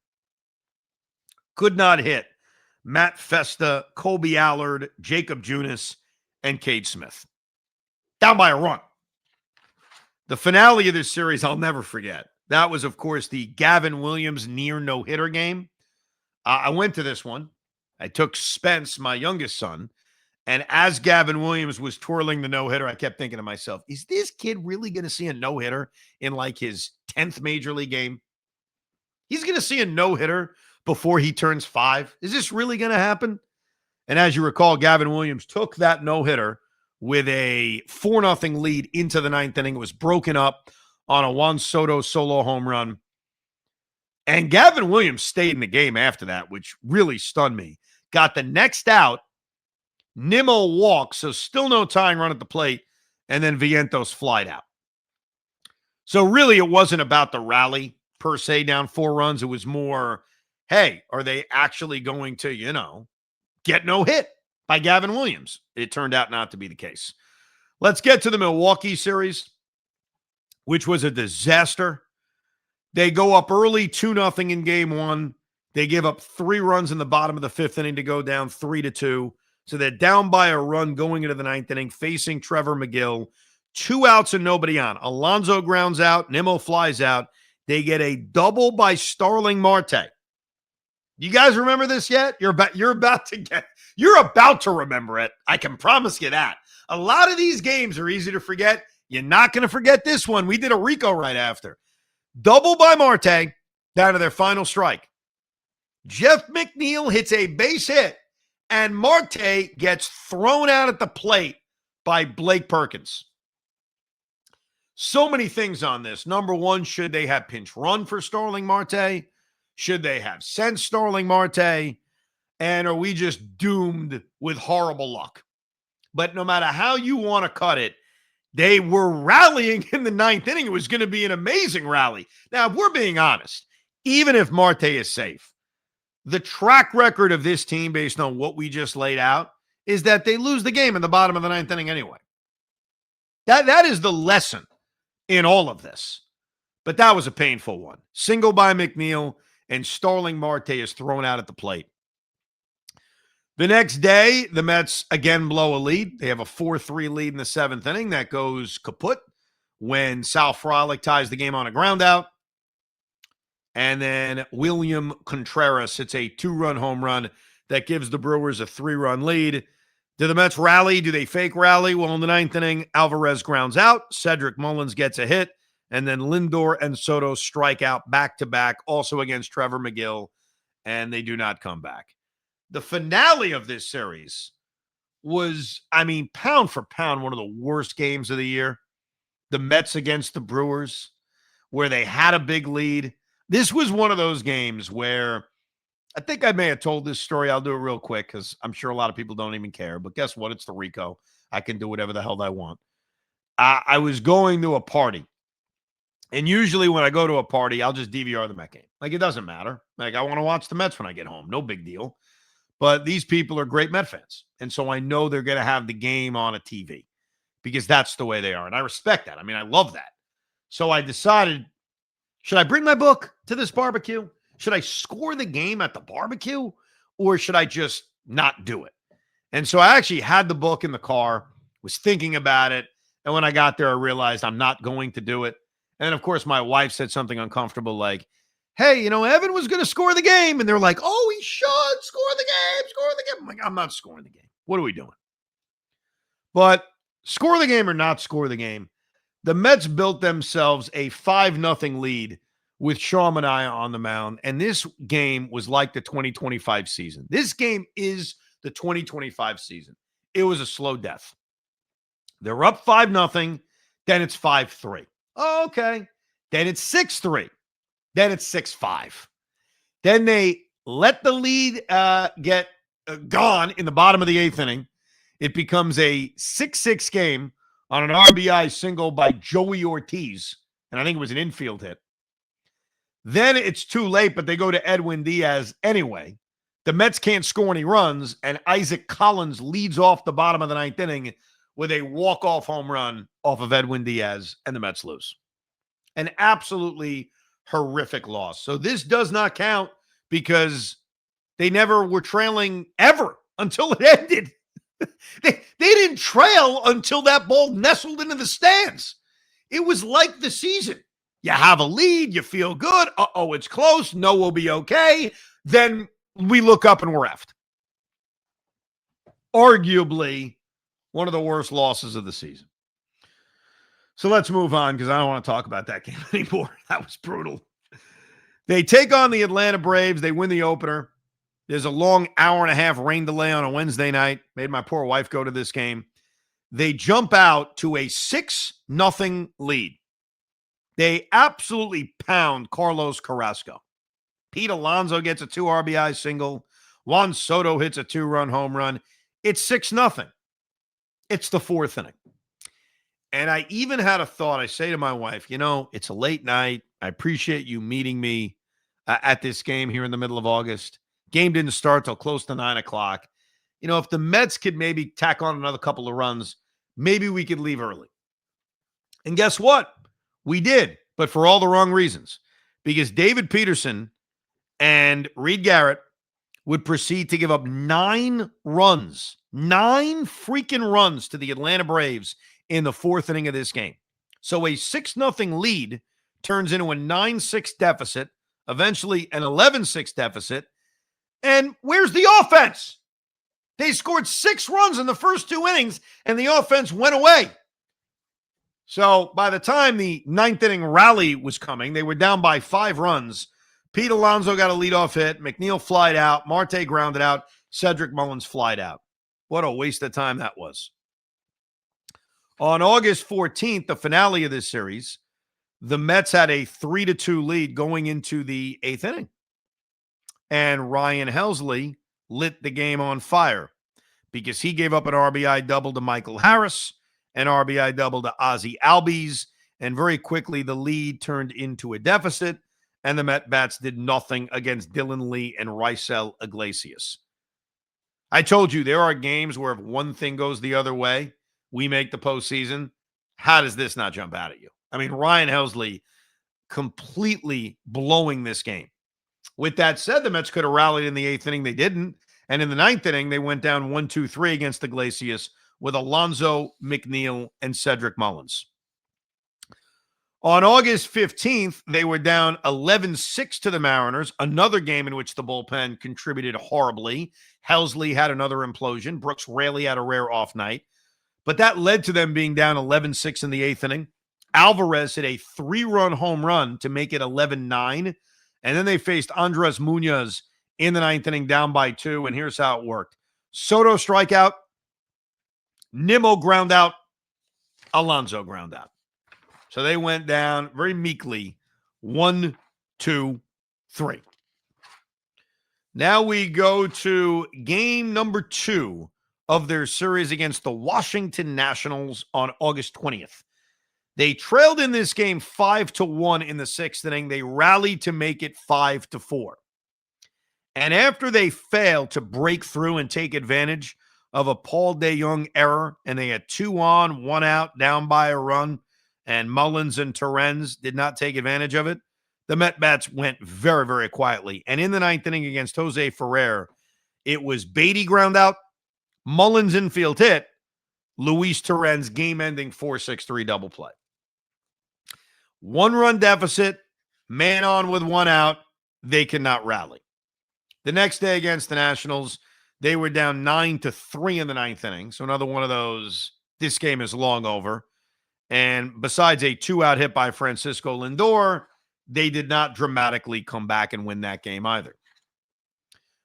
Could not hit Matt Festa, Colby Allard, Jacob Junis, and Cade Smith. Down by a run. The finale of this series, I'll never forget. That was, of course, the Gavin Williams near no-hitter game. I went to this one. I took Spence, my youngest son, and as Gavin Williams was twirling the no-hitter, I kept thinking to myself, is this kid really going to see a no-hitter in like his 10th major league game? He's going to see a no-hitter before he turns 5. Is this really going to happen? And as you recall, Gavin Williams took that no-hitter with a 4-0 lead into the 9th inning. It was broken up on a Juan Soto solo home run. And Gavin Williams stayed in the game after that, which really stunned me. Got the next out. Nimmo walked, so still no tying run at the plate, and then Vientos flied out. So really it wasn't about the rally per se down 4 runs. It was more, hey, are they actually going to, get no hit by Gavin Williams? It turned out not to be the case. Let's get to the Milwaukee series, which was a disaster. They go up early 2-0 in game 1. They give up 3 runs in the bottom of the 5th inning to go down 3-2. So they're down by a run going into the 9th inning, facing Trevor McGill. 2 outs and nobody on. Alonso grounds out. Nimmo flies out. They get a double by Starling Marte. You guys remember this yet? You're about to remember it. I can promise you that. A lot of these games are easy to forget. You're not going to forget this one. We did a Rico right after. Double by Marte down to their final strike. Jeff McNeil hits a base hit, and Marte gets thrown out at the plate by Blake Perkins. So many things on this. Number one, should they have pinch run for Starling Marte? Should they have sent Starling Marte? And are we just doomed with horrible luck? But no matter how you want to cut it, they were rallying in the 9th inning. It was going to be an amazing rally. Now, if we're being honest, even if Marte is safe, the track record of this team, based on what we just laid out, is that they lose the game in the bottom of the 9th inning anyway. That is the lesson in all of this. But that was a painful one. Single by McNeil, and Starling Marte is thrown out at the plate. The next day, the Mets again blow a lead. They have a 4-3 lead in the 7th inning. That goes kaput when Sal Frolic ties the game on a ground out. And then William Contreras hits a 2-run home run that gives the Brewers a 3-run lead. Do the Mets rally? Do they fake rally? Well, in the 9th inning, Alvarez grounds out. Cedric Mullins gets a hit. And then Lindor and Soto strike out back-to-back, also against Trevor McGill, and they do not come back. The finale of this series was, pound for pound, one of the worst games of the year. The Mets against the Brewers, where they had a big lead. This was one of those games where I think I may have told this story. I'll do it real quick because I'm sure a lot of people don't even care. But guess what? It's the Rico. I can do whatever the hell I want. I was going to a party. And usually when I go to a party, I'll just DVR the Met game. Like, it doesn't matter. Like, I want to watch the Mets when I get home. No big deal. But these people are great Met fans. And so I know they're going to have the game on a TV because that's the way they are. And I respect that. I love that. So I decided, should I bring my book to this barbecue? Should I score the game at the barbecue? Or should I just not do it? And so I actually had the book in the car, was thinking about it. And when I got there, I realized I'm not going to do it. And of course, my wife said something uncomfortable like, hey, Evan was going to score the game. And they're like, oh, he should score the game. I'm like, I'm not scoring the game. What are we doing? But score the game or not score the game, the Mets built themselves a 5-0 lead with Sean Manaea on the mound, and this game was like the 2025 season. This game is the 2025 season. It was a slow death. They're up 5-0, then it's 5-3. Oh, okay. Then it's 6-3. Then it's 6-5. Then they let the lead get gone in the bottom of the 8th inning. It becomes a 6-6 game on an RBI single by Joey Ortiz, and I think it was an infield hit. Then it's too late, but they go to Edwin Diaz anyway. The Mets can't score any runs, and Isaac Collins leads off the bottom of the 9th inning with a walk-off home run off of Edwin Diaz, and the Mets lose. An absolutely horrific loss. So this does not count because they never were trailing ever until it ended. They didn't trail until that ball nestled into the stands. It was like the season. You have a lead, you feel good. Uh-oh, it's close. No, we'll be okay. Then we look up and we're effed. Arguably one of the worst losses of the season. So let's move on because I don't want to talk about that game anymore. That was brutal. They take on the Atlanta Braves. They win the opener. There's a long hour-and-a-half rain delay on a Wednesday night. Made my poor wife go to this game. They jump out to a 6-0 lead. They absolutely pound Carlos Carrasco. Pete Alonso gets a 2 RBI single. Juan Soto hits a 2-run home run. It's 6-0. It's the 4th inning. And I even had a thought. I say to my wife, it's a late night. I appreciate you meeting me at this game here in the middle of August. Game didn't start till close to 9 o'clock. If the Mets could maybe tack on another couple of runs, maybe we could leave early. And guess what? We did, but for all the wrong reasons. Because David Peterson and Reed Garrett would proceed to give up 9 runs, 9 freaking runs to the Atlanta Braves in the 4th inning of this game. So a 6-0 lead turns into a 9-6 deficit, eventually an 11-6 deficit. And where's the offense? They scored 6 runs in the first 2 innings, and the offense went away. So by the time the 9th inning rally was coming, they were down by 5 runs. Pete Alonso got a leadoff hit. McNeil flied out. Marte grounded out. Cedric Mullins flied out. What a waste of time that was. On August 14th, the finale of this series, the Mets had a 3-2 lead going into the 8th inning. And Ryan Helsley lit the game on fire because he gave up an RBI double to Michael Harris, an RBI double to Ozzie Albies, and very quickly the lead turned into a deficit, and the Met bats did nothing against Dylan Lee and Raisel Iglesias. I told you there are games where if one thing goes the other way, we make the postseason. How does this not jump out at you? I mean, Ryan Helsley completely blowing this game. With that said, the Mets could have rallied in the 8th inning. They didn't. And in the 9th inning, they went down 1-2-3 against Iglesias with Alonso, McNeil, and Cedric Mullins. On August 15th, they were down 11-6 to the Mariners, another game in which the bullpen contributed horribly. Helsley had another implosion. Brooks Raley had a rare off night. But that led to them being down 11-6 in the 8th inning. Alvarez hit a 3-run home run to make it 11-9. And then they faced Andres Munoz in the 9th inning down by 2. And here's how it worked. Soto strikeout. Nimmo ground out. Alonso ground out. So they went down very meekly 1-2-3. Now we go to game number 2 of their series against the Washington Nationals on August 20th. They trailed in this game 5-1 in the 6th inning. They rallied to make it 5-4. And after they failed to break through and take advantage of a Paul DeJong error, and they had 2 on, 1 out, down by a run, and Mullins and Torrens did not take advantage of it, the Met bats went very, very quietly. And in the 9th inning against Jose Ferrer, it was Beatty ground out, Mullins infield hit, Luis Torrens game-ending 4-6-3 double play. 1-run deficit, man on with 1 out, they cannot rally. The next day against the Nationals, they were down 9-3 in the 9th inning. So another one of those this game is long over. And besides a 2-out hit by Francisco Lindor, they did not dramatically come back and win that game either.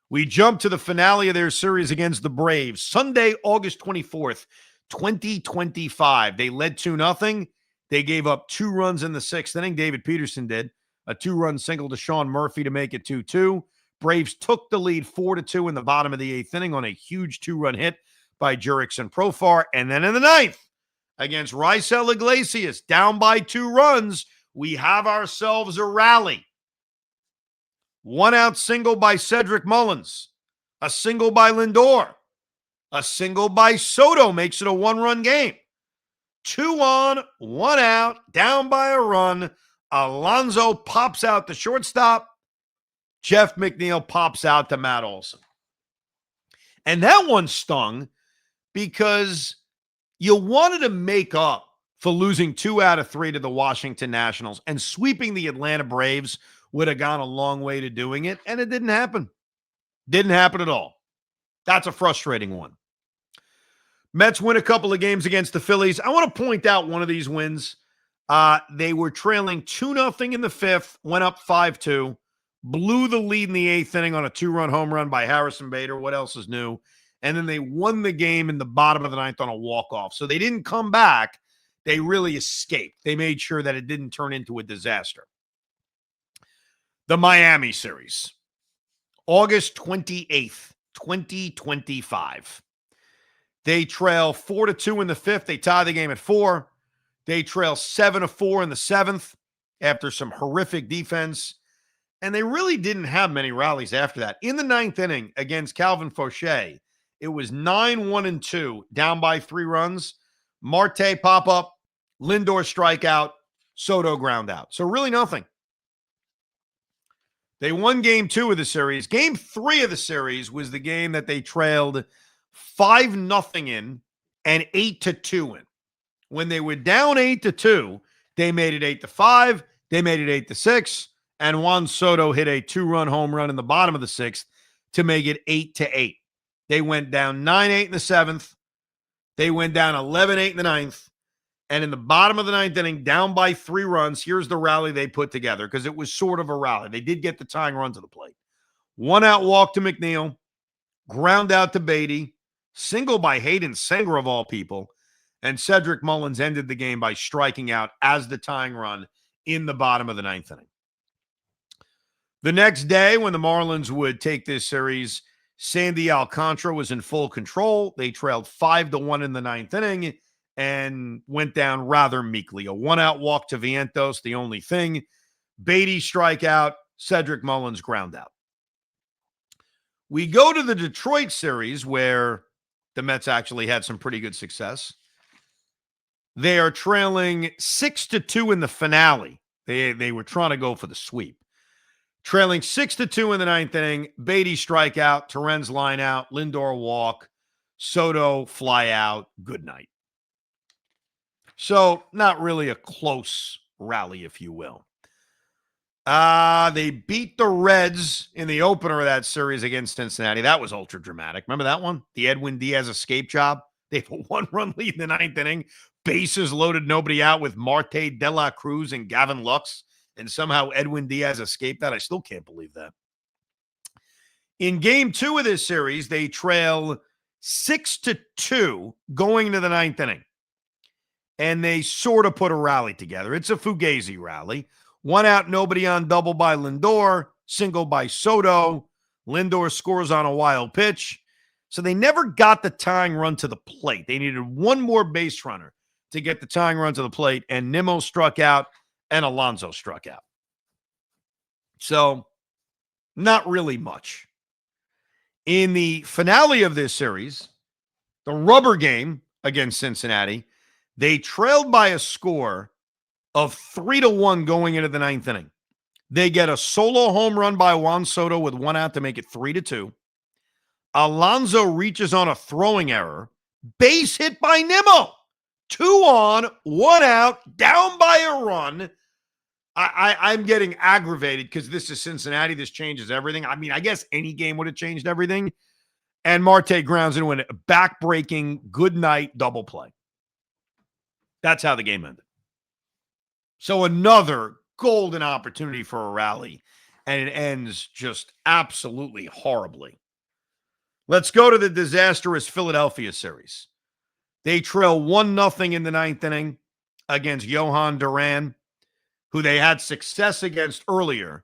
We jump to the finale of their series against the Braves, Sunday, August 24th, 2025. They led 2-0. They gave up 2 runs in the 6th inning. David Peterson did. A 2-run single to Sean Murphy to make it 2-2. Braves took the lead 4-2 in the bottom of the 8th inning on a huge 2-run hit by Jurickson Profar. And then in the 9th, against Raisel Iglesias, down by 2 runs, we have ourselves a rally. 1-out single by Cedric Mullins. A single by Lindor. A single by Soto makes it a 1-run game. 2 on, 1 out, down by a run. Alonso pops out the shortstop. Jeff McNeil pops out to Matt Olson. And that one stung because you wanted to make up for losing 2 out of 3 to the Washington Nationals, and sweeping the Atlanta Braves would have gone a long way to doing it, and it didn't happen. Didn't happen at all. That's a frustrating one. Mets win a couple of games against the Phillies. I want to point out one of these wins. They were trailing 2-0 in the 5th, went up 5-2, blew the lead in the 8th inning on a 2-run home run by Harrison Bader. What else is new? And then they won the game in the bottom of the 9th on a walk-off. So they didn't come back. They really escaped. They made sure that it didn't turn into a disaster. The Miami series, August 28th, 2025. They trail 4-2 in the 5th. They tie the game at 4. They trail 7-4 in the 7th after some horrific defense. And they really didn't have many rallies after that. In the 9th inning against Calvin Fauché, it was 9-1-2, down by 3 runs. Marte pop up, Lindor strikeout, Soto ground out. So really nothing. They won game 2 of the series. Game 3 of the series was the game that they trailed 5-0 in and 8-2 in. When they were down 8-2, they made it 8-5. They made it 8-6. And Juan Soto hit a 2-run home run in the bottom of the 6th to make it 8-8. They went down 9-8 in the 7th. They went down 11-8 in the 9th. And in the bottom of the 9th inning, down by 3 runs, here's the rally they put together, because it was sort of a rally. They did get the tying run to the plate. 1-out walk to McNeil, ground out to Beatty, single by Hayden Senger of all people, and Cedric Mullins ended the game by striking out as the tying run in the bottom of the 9th inning. The next day, when the Marlins would take this series, Sandy Alcantara was in full control. They trailed 5-1 in the 9th inning and went down rather meekly. A 1-out walk to Vientos, the only thing. Beatty strikeout, Cedric Mullins ground out. We go to the Detroit series, where the Mets actually had some pretty good success. They are trailing 6-2 in the finale. They were trying to go for the sweep. Trailing 6-2 in the 9th inning, Beatty strikeout, Terens line out, Lindor walk, Soto fly out, good night. So not really a close rally, if you will. They beat the Reds in the opener of that series against Cincinnati. That was ultra dramatic. Remember that one? The Edwin Diaz escape job. They have a 1-run lead in the 9th inning. Bases loaded, nobody out, with Marte, De La Cruz, and Gavin Lux. And somehow Edwin Diaz escaped that. I still can't believe that. In game 2 of this series, they trail 6-2 going into the 9th inning. And they sort of put a rally together. It's a Fugazi rally. 1 out, nobody on, double by Lindor, single by Soto. Lindor scores on a wild pitch. So they never got the tying run to the plate. They needed one more base runner to get the tying run to the plate, and Nimmo struck out and Alonso struck out. So not really much. In the finale of this series, the rubber game against Cincinnati, they trailed by a score of 3-1 going into the 9th inning. They get a solo home run by Juan Soto with 1 out to make it 3-2. Alonso reaches on a throwing error. Base hit by Nimmo. 2 on, 1 out, down by a run. I'm getting aggravated because this is Cincinnati. This changes everything. I mean, I guess any game would have changed everything. And Marte grounds into a back-breaking good night double play. That's how the game ended. So another golden opportunity for a rally, and it ends just absolutely horribly. Let's go to the disastrous Philadelphia series. They trail 1-0 in the ninth inning against Johan Duran, who they had success against earlier.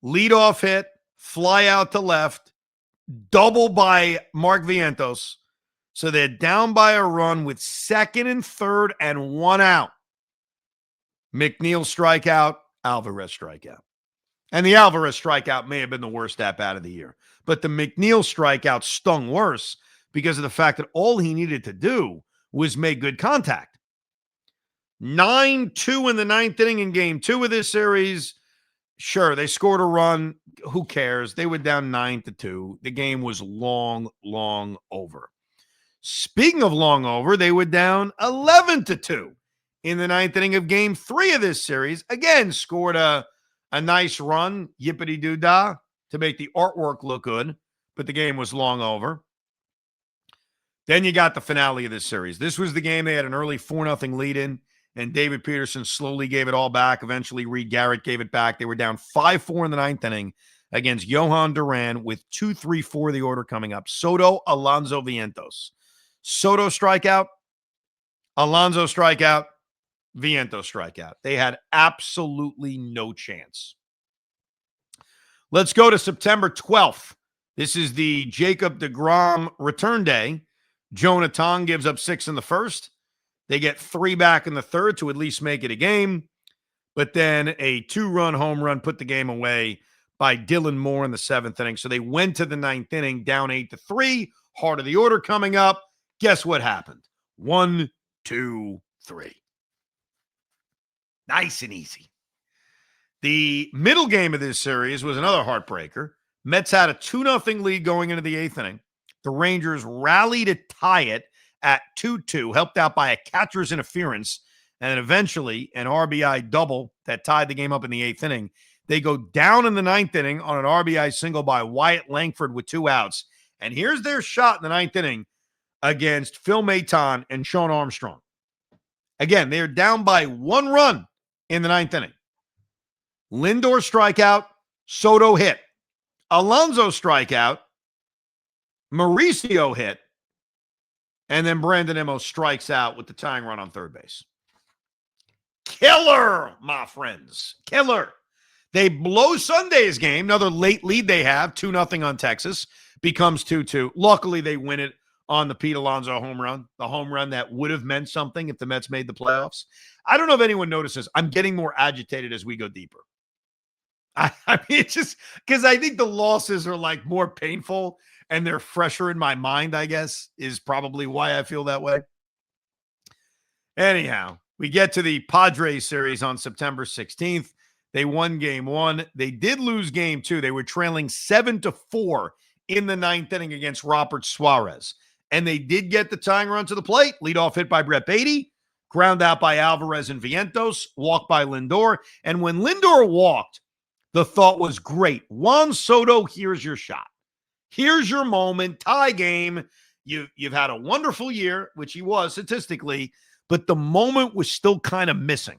Leadoff hit, fly out to left, double by Mark Vientos. So they're down by a run with second and third and one out. McNeil strikeout, Alvarez strikeout. And the Alvarez strikeout may have been the worst at-bat of the year. But the McNeil strikeout stung worse because of the fact that all he needed to do was make good contact. 9-2 in the ninth inning in game 2 of this series. Sure, they scored a run. Who cares? They were down 9-2. The game was long over. Speaking of long over, they were down 11-2 in the ninth inning of game 3 of this series. Again, scored a nice run, yippity-doo-dah, to make the artwork look good, but the game was long over. Then you got the finale of this series. This was the game they had an early 4-0 lead in, and David Peterson slowly gave it all back. Eventually, Reed Garrett gave it back. They were down 5-4 in the ninth inning against Johan Duran with 2-3-4 the order coming up. Soto, Alonso, Vientos. Soto strikeout, Alonso strikeout, Vientos strikeout. They had absolutely no chance. Let's go to September 12th. This is the Jacob deGrom return day. Jonah Tong gives up 6 in the first. They get 3 back in the third to at least make it a game. But then a 2-run home run put the game away by Dylan Moore in the 7th inning. So they went to the 9th inning down 8-3. Heart of the order coming up. Guess what happened? 1, 2, 3. Nice and easy. The middle game of this series was another heartbreaker. Mets had a 2-0 lead going into the 8th inning. The Rangers rallied to tie it at 2-2, helped out by a catcher's interference, and then eventually an RBI double that tied the game up in the 8th inning. They go down in the 9th inning on an RBI single by Wyatt Langford with 2 outs. And here's their shot in the 9th inning against Phil Maton and Sean Armstrong. Again, they're down by 1 run in the 9th inning. Lindor strikeout, Soto hit. Alonso strikeout, Mauricio hit, and then Brandon Nimmo strikes out with the tying run on third base. Killer, my friends. Killer. They blow Sunday's game, another late lead they have, 2-0 on Texas, becomes 2-2. Luckily, they win it on the Pete Alonso home run, the home run that would have meant something if the Mets made the playoffs. I don't know if anyone notices. I'm getting more agitated as we go deeper. I mean, it's just because I think the losses are like more painful and they're fresher in my mind, I guess, is probably why I feel that way. Anyhow, we get to the Padres series on September 16th. They won game 1. They did lose game 2. They were trailing 7-4 in the 9th inning against Robert Suarez. And they did get the tying run to the plate. Leadoff hit by Brett Beatty. Ground out by Alvarez and Vientos. Walked by Lindor. And when Lindor walked, the thought was great. Juan Soto, here's your shot. Here's your moment. Tie game. You've had a wonderful year, which he was statistically, but the moment was still kind of missing.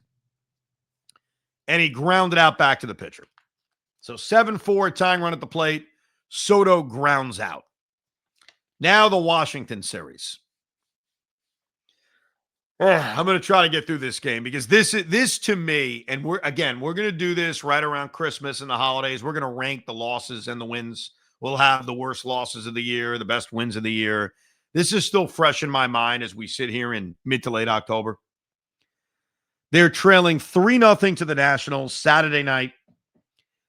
And he grounded out back to the pitcher. So 7-4 tying run at the plate. Soto grounds out. Now the Washington series. I'm going to try to get through this game because this to me, and we're going to do this right around Christmas and the holidays. We're going to rank the losses and the wins. We'll have the worst losses of the year, the best wins of the year. This is still fresh in my mind as we sit here in mid to late October. They're trailing 3-0 to the Nationals Saturday night.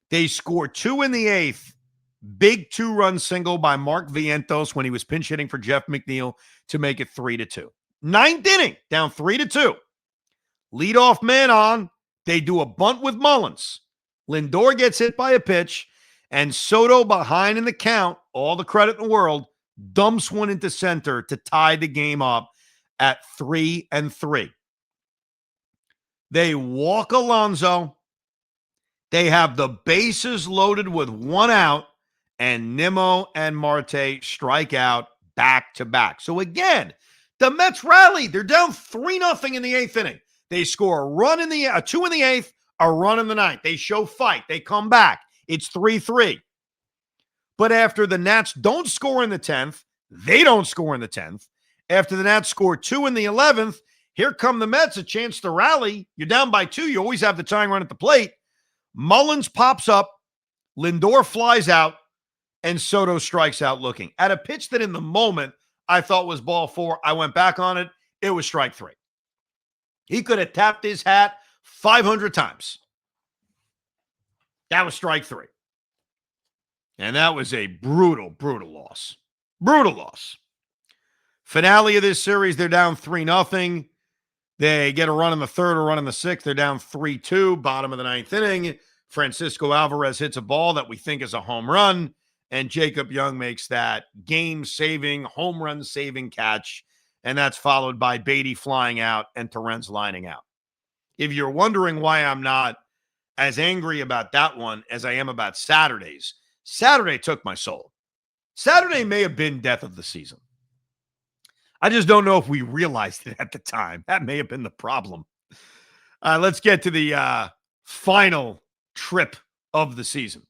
They score 2 in the 8th. Big 2-run single by Mark Vientos when he was pinch hitting for Jeff McNeil to make it 3-2. 9th inning, down 3-2. Leadoff man on. They do a bunt with Mullins. Lindor gets hit by a pitch, and Soto behind in the count, all the credit in the world, dumps one into center to tie the game up at 3-3. They walk Alonso. They have the bases loaded with 1 out, and Nimmo and Marte strike out back-to-back. So again, The Mets rallied. They're down 3-0 in the 8th inning. They score a 2 in the 8th, a run in the 9th. They show fight. They come back. It's 3-3. But after the Nats don't score in the 10th, they don't score in the 10th. After the Nats score 2 in the 11th, here come the Mets, a chance to rally. You're down by 2. You always have the tying run at the plate. Mullins pops up. Lindor flies out. And Soto strikes out looking. At a pitch that in the moment I thought was ball 4, I went back on it. It was strike 3. He could have tapped his hat 500 times. That was strike 3. And that was a brutal, brutal loss. Brutal loss. Finale of this series, they're down 3-0. They get a run in the 3rd, a run in the 6th. They're down 3-2, bottom of the 9th inning. Francisco Alvarez hits a ball that we think is a home run, and Jacob Young makes that game-saving, home run-saving catch, and that's followed by Beatty flying out and Torrens lining out. If you're wondering why I'm not as angry about that one as I am about Saturday's, Saturday took my soul. Saturday may have been death of the season. I just don't know if we realized it at the time. That may have been the problem. Let's get to the final trip of the season.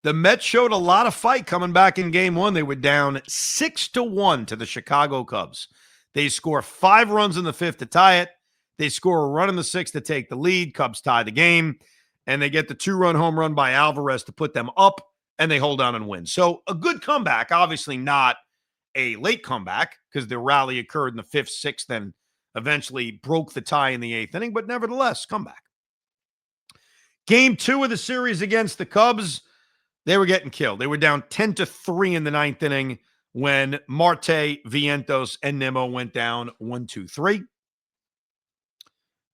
The Mets showed a lot of fight coming back in game 1. They were down 6-1 to the Chicago Cubs. They score 5 runs in the 5th to tie it. They score a run in the 6th to take the lead. Cubs tie the game. And they get the 2-run home run by Alvarez to put them up, and they hold on and win. So a good comeback, obviously not a late comeback because the rally occurred in the 5th, 6th, and eventually broke the tie in the 8th inning, but nevertheless, comeback. Game 2 of the series against the Cubs, they were getting killed. They were down 10-3 in the 9th inning when Marte, Vientos, and Nimmo went down 1-2-3.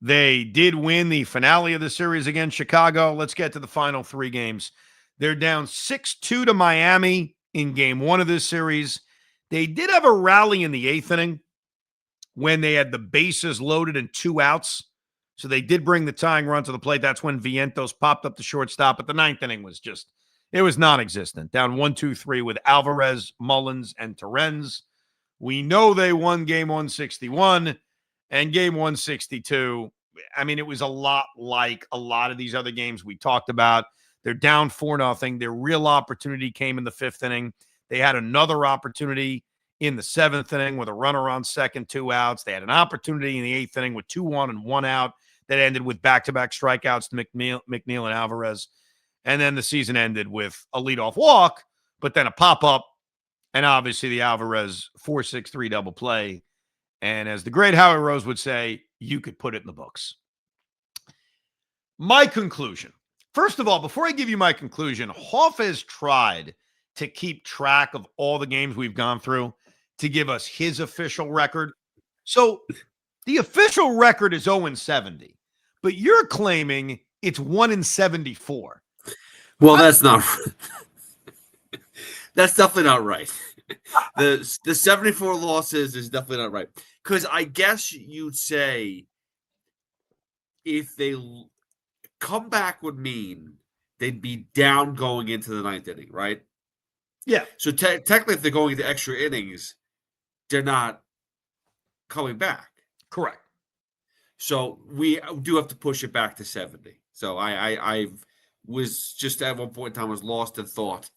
They did win the finale of the series against Chicago. Let's get to the final 3 games. They're down 6-2 to Miami in game 1 of this series. They did have a rally in the 8th inning when they had the bases loaded and 2 outs. So they did bring the tying run to the plate. That's when Vientos popped up the shortstop. But the 9th inning was just, it was non-existent. Down 1-2-3 with Alvarez, Mullins, and Torrens. We know they won game 161 and game 162. I mean, it was a lot like a lot of these other games we talked about. They're down 4-0. Their real opportunity came in the 5th inning. They had another opportunity in the 7th inning with a runner on second, 2 outs. They had an opportunity in the 8th inning with 2-1 and 1 out that ended with back-to-back strikeouts to McNeil and Alvarez. And then the season ended with a leadoff walk, but then a pop-up, and obviously the Alvarez 4-6-3 double play. And as the great Howie Rose would say, you could put it in the books. My conclusion. First of all, before I give you my conclusion, Hoff has tried to keep track of all the games we've gone through to give us his official record. So the official record is 0-70, but you're claiming it's 1-74. Well, that's not that's definitely not right. The 74 losses is definitely not right. Because I guess you'd say if they come back would mean they'd be down going into the 9th inning, right? Yeah. So technically, if they're going into extra innings, they're not coming back. Correct. So we do have to push it back to 70. So I was just at one point in time was lost in thought.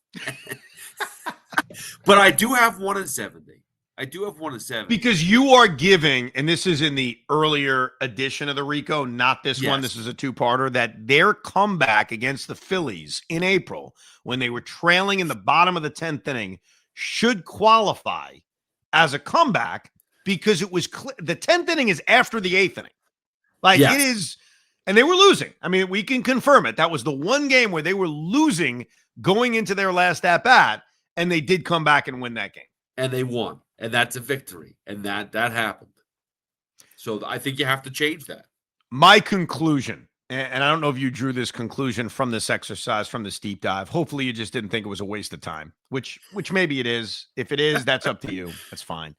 But I do have 1-70. I do have 1-70. Because you are giving, and this is in the earlier edition of the Rico, not this one. This is a 2-parter, that their comeback against the Phillies in April, when they were trailing in the bottom of the 10th inning, should qualify as a comeback because it was the 10th inning is after the 8th inning. Like it is, and they were losing. I mean, we can confirm it. That was the one game where they were losing going into their last at-bat, and they did come back and win that game. And they won. And that's a victory. And that happened. So I think you have to change that. My conclusion, and I don't know if you drew this conclusion from this exercise, from this deep dive. Hopefully you just didn't think it was a waste of time, which maybe it is. If it is, that's up to you. That's fine.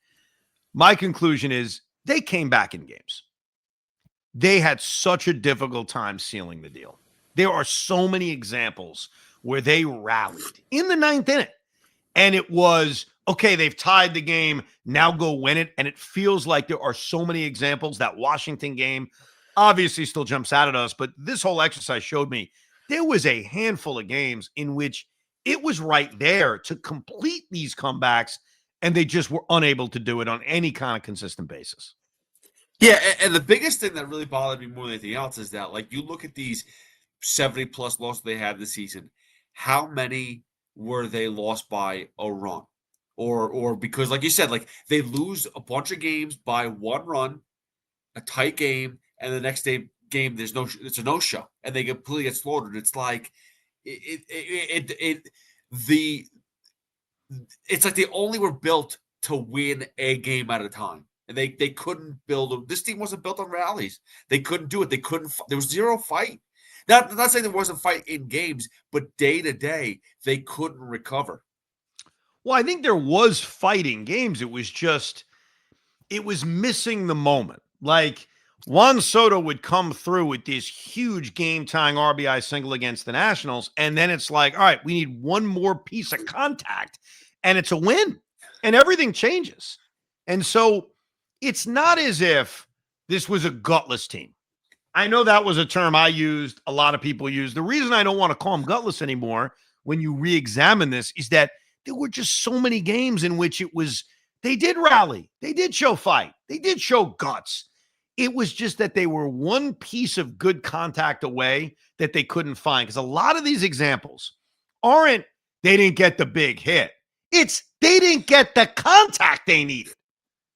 My conclusion is they came back in games. They had such a difficult time sealing the deal. There are so many examples where they rallied in the 9th inning. And it was okay, they've tied the game, now go win it. And it feels like there are so many examples. That Washington game obviously still jumps out at us, but this whole exercise showed me there was a handful of games in which it was right there to complete these comebacks, and they just were unable to do it on any kind of consistent basis. Yeah, and the biggest thing that really bothered me more than anything else is that, like, you look at these 70-plus losses they had this season, how many were they lost by a run? Or because, like you said, like, they lose a bunch of games by one run, a tight game, and the next game it's a no-show, and they completely get slaughtered. It's like it's like they only were built to win a game at a time. And they couldn't build. This team wasn't built on rallies. They couldn't do it. They couldn't. There was zero fight. Not saying there wasn't fight in games, but day to day they couldn't recover. Well, I think there was fighting games. It was missing the moment. Like Juan Soto would come through with this huge game-tying RBI single against the Nationals, and then it's like, all right, we need one more piece of contact, and it's a win, and everything changes. And so it's not as if this was a gutless team. I know that was a term I used, a lot of people use. The reason I don't want to call them gutless anymore when you re-examine this is that there were just so many games in which they did rally. They did show fight. They did show guts. It was just that they were one piece of good contact away that they couldn't find. Because a lot of these examples aren't they didn't get the big hit. It's they didn't get the contact they needed.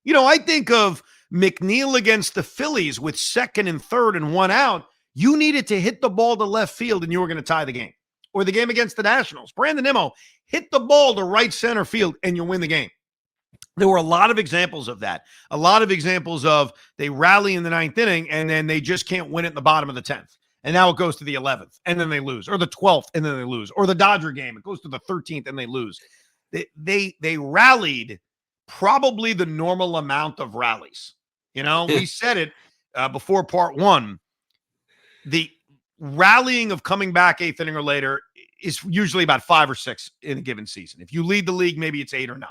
You know, I think of McNeil against the Phillies with second and third and one out. You needed to hit the ball to left field and you were going to tie the game. Or the game against the Nationals. Brandon Nimmo hit the ball to right center field and you win the game. There were a lot of examples of that. A lot of examples of they rally in the ninth inning and then they just can't win it in the bottom of the 10th. And now it goes to the 11th and then they lose. Or the 12th and then they lose. Or the Dodger game, it goes to the 13th and they lose. They rallied probably the normal amount of rallies. You know, we said it before part one. The rallying of coming back eighth inning or later is usually about 5 or 6 in a given season. If you lead the league, maybe it's 8 or 9.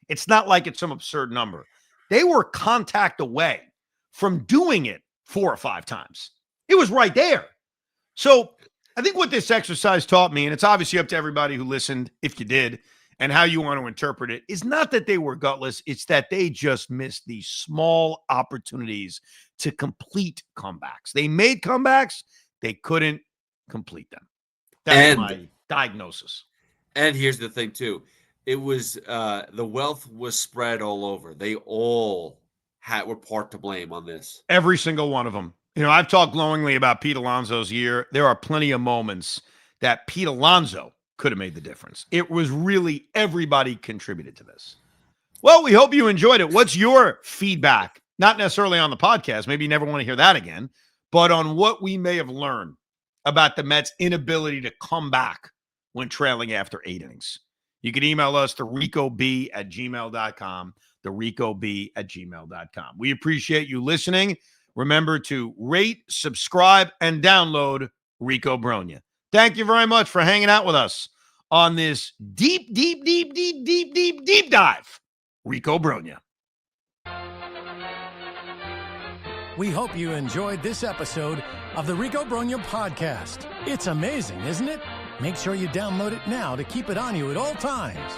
It's not like it's some absurd number. They were contact away from doing it 4 or 5 times. It was right there. So I think what this exercise taught me, and it's obviously up to everybody who listened, if you did, and how you want to interpret it, is not that they were gutless. It's that they just missed these small opportunities to complete comebacks. They made comebacks. They couldn't complete them. That's my diagnosis. And here's the thing, too. It was the wealth was spread all over. They all were part to blame on this. Every single one of them. You know, I've talked glowingly about Pete Alonso's year. There are plenty of moments that Pete Alonso could have made the difference. It was really everybody contributed to this. Well, we hope you enjoyed it. What's your feedback? Not necessarily on the podcast. Maybe you never want to hear that again, but on what we may have learned about the Mets' inability to come back when trailing after 8 innings. You can email us to ricob@gmail.com, ricob@gmail.com. We appreciate you listening. Remember to rate, subscribe, and download Rico Brogna. Thank you very much for hanging out with us on this deep dive. Rico Brogna. We hope you enjoyed this episode of the Rico Brogna podcast. It's amazing, isn't it? Make sure you download it now to keep it on you at all times.